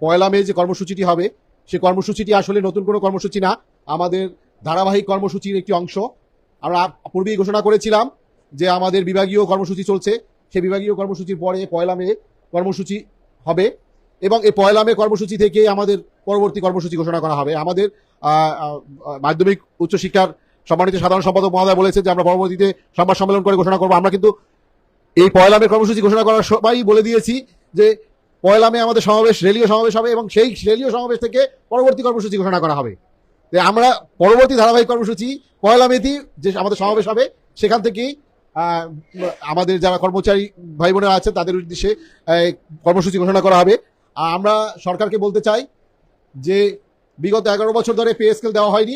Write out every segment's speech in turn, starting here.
পয়লা মে যে কর্মসূচিটি হবে সে কর্মসূচিটি আসলে নতুন কোনো কর্মসূচি না, আমাদের ধারাবাহিক কর্মসূচির একটি অংশ। আমরা পূর্বেই ঘোষণা করেছিলাম যে আমাদের বিভাগীয় কর্মসূচি চলছে, সেই বিভাগীয় কর্মসূচির পরে পয়লা মে কর্মসূচি হবে এবং এই পয়লা মে কর্মসূচি থেকে আমাদের পরবর্তী কর্মসূচি ঘোষণা করা হবে। আমাদের মাধ্যমিক উচ্চশিক্ষার সম্মানিত সাধারণ সম্পাদক মহোদয় বলেছে যে আমরা পরবর্তীতে সংবাদ সম্মেলন করে ঘোষণা করবো। আমরা কিন্তু এই পয়লা মে কর্মসূচি ঘোষণা করার সবাই বলে দিয়েছি যে পয়লা মে আমাদের সমাবেশ, রেলীয় সমাবেশ হবে এবং সেই রেলীয় সমাবেশ থেকে পরবর্তী কর্মসূচি ঘোষণা করা হবে। আমরা পরবর্তী ধারাবাহিক কর্মসূচি পয়লা মেতেই যে আমাদের সমাবেশ হবে সেখান থেকেই আমাদের যারা কর্মচারী ভাই বোনেরা আছেন তাদের উদ্দেশ্যে কর্মসূচি ঘোষণা করা হবে। আমরা সরকারকে বলতে চাই যে বিগত 11 বছর ধরে পে স্কেল দেওয়া হয়নি।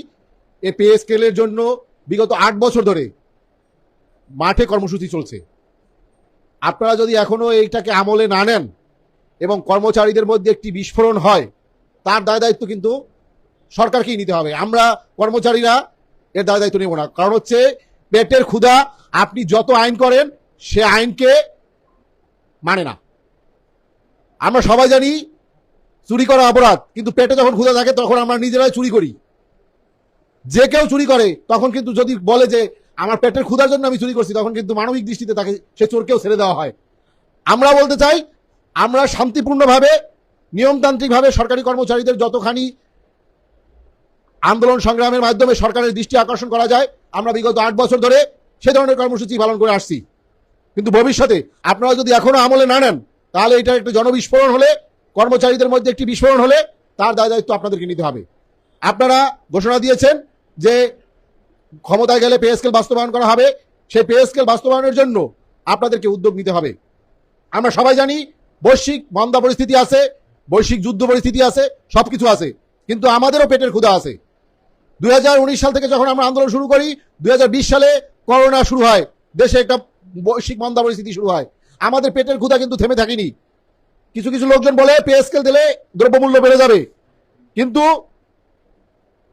এই পে স্কেলের জন্য বিগত 8 বছর ধরে মাঠে কর্মসূচি চলছে। আপনারা যদি এখনো এইটাকে আমলে না নেন এবং কর্মচারীদের মধ্যে একটি বিস্ফোরণ হয়, তার দায় দায়িত্ব কিন্তু সরকারকেই নিতে হবে। আমরা কর্মচারীরা এর দায় দায়িত্ব নেব না। কারণ হচ্ছে পেটের ক্ষুধা, আপনি যত আইন করেন সে আইনকে মানে না। আমরা সবাই জানি চুরি করা অপরাধ, কিন্তু পেটে যখন ক্ষুধা থাকে তখন আমরা নিজেরাই চুরি করি। যে কেউ চুরি করে তখন কিন্তু যদি বলে যে আমার পেটের ক্ষুধার জন্য আমি চুরি করছি, তখন কিন্তু মানবিক দৃষ্টিতে তাকে সে চোরকেও ছেড়ে দেওয়া হয়। আমরা বলতে চাই আমরা শান্তিপূর্ণভাবে নিয়মতান্ত্রিকভাবে সরকারি কর্মচারীদের যতখানি আন্দোলন সংগ্রামের মাধ্যমে সরকারের দৃষ্টি আকর্ষণ করা যায় আমরা বিগত 8 বছর ধরে সে ধরনের কর্মসূচি পালন করে আসছি। কিন্তু ভবিষ্যতে আপনারা যদি এখনো আমলে না নেন তাহলে এটা একটা জনবিস্ফোরণ হলে, কর্মচারীদের মধ্যে একটি বিস্ফোরণ হলে তার দায় দায়িত্ব আপনাদেরকে নিতে হবে। আপনারা ঘোষণা দিয়েছেন যে ক্ষমতায় গেলে পে স্কেল বাস্তবায়ন করা হবে, সেই পে স্কেল বাস্তবায়নের জন্য আপনাদেরকে উদ্যোগ নিতে হবে। আমরা সবাই জানি বৈশ্বিক মন্দা পরিস্থিতি আছে, বৈশ্বিক যুদ্ধ পরিস্থিতি আছে, সবকিছু আছে, কিন্তু আমাদেরও পেটের ক্ষুধা আছে। 2019 সাল থেকে যখন আমরা আন্দোলন শুরু করি, 2020 সালে করোনা শুরু হয়, দেশে একটা বৈশ্বিক মন্দা পরিস্থিতি শুরু হয়। আমাদের পেটের ক্ষুধা কিন্তু থেমে থাকেনি। কিছু কিছু লোকজন বলে পে স্কেল দিলে দ্রব্যমূল্য বেড়ে যাবে, কিন্তু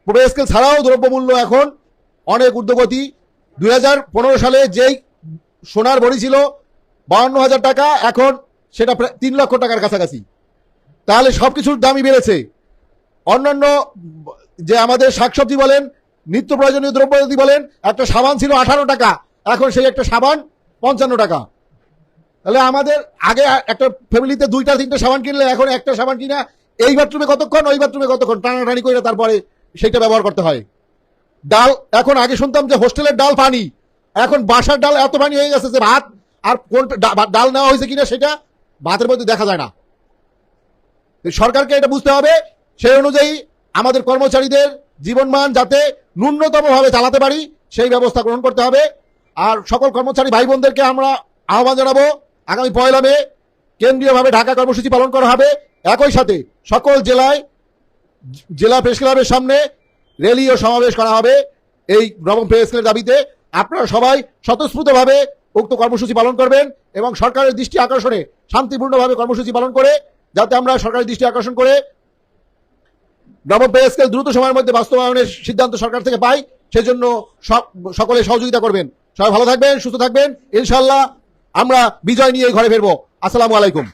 পে স্কেল ছাড়াও দ্রব্যমূল্য এখন অনেক ঊর্ধ্বগতি। 2015 সালে যেই সোনার ভরি ছিল 52,000 টাকা, এখন সেটা প্রায় 3 লক্ষ টাকার কাছাকাছি। তাহলে সবকিছুর দামই বেড়েছে। অন্যান্য যে আমাদের শাকসবজি বলেন, নিত্য প্রয়োজনীয় দ্রব্যাদি বলেন, একটা সাবান ছিল 18 টাকা, এখন সেই একটা সাবান 55 টাকা। তাহলে আমাদের আগে একটা ফ্যামিলিতে 2-3টে সাবান কিনলে এখন একটা সাবান কিনা এই বাথরুমে কতক্ষণ ওই বাথরুমে কতক্ষণ টানাটানি করে তারপরে সেটা ব্যবহার করতে হয়। ডাল, এখন আগে শুনতাম যে হোস্টেলের ডাল পানি, এখন বাসার ডাল এত পানি হয়ে গেছে যে ভাত আর কোন ডাল নেওয়া হয়েছে কিনা সেটা ভাতের মধ্যে দেখা যায় না। সরকারকে এটা বুঝতে হবে, সেই অনুযায়ী আমাদের কর্মচারীদের জীবনমান যাতে ন্যূনতম ভাবে চালাতে পারি সেই ব্যবস্থা গ্রহণ করতে হবে। আর সকল কর্মচারী ভাই বোনদেরকে আমরা আহ্বান জানাবো, আগামী পয়লা মে কেন্দ্রীয়ভাবে ঢাকা কর্মসূচি পালন করা হবে। একই সাথে সকল জেলায় জেলা প্রেস ক্লাবের সামনে র্যালি ও সমাবেশ করা হবে এই নবম পে স্কেলের দাবিতে। আপনারা সবাই স্বতঃস্ফূর্তভাবে উক্ত কর্মসূচি পালন করবেন এবং সরকারের দৃষ্টি আকর্ষণে শান্তিপূর্ণভাবে কর্মসূচি পালন করে যাতে আমরা সরকারের দৃষ্টি আকর্ষণ করে নবম পে স্কেল দ্রুত সময়ের মধ্যে বাস্তবায়নের সিদ্ধান্ত সরকার থেকে পাই, সেজন্য সকলে সহযোগিতা করবেন। সবাই ভালো থাকবেন, সুস্থ থাকবেন। ইনশাআল্লাহ আমরা বিজয় নিয়ে ঘরে ফিরবো। আসসালামু আলাইকুম।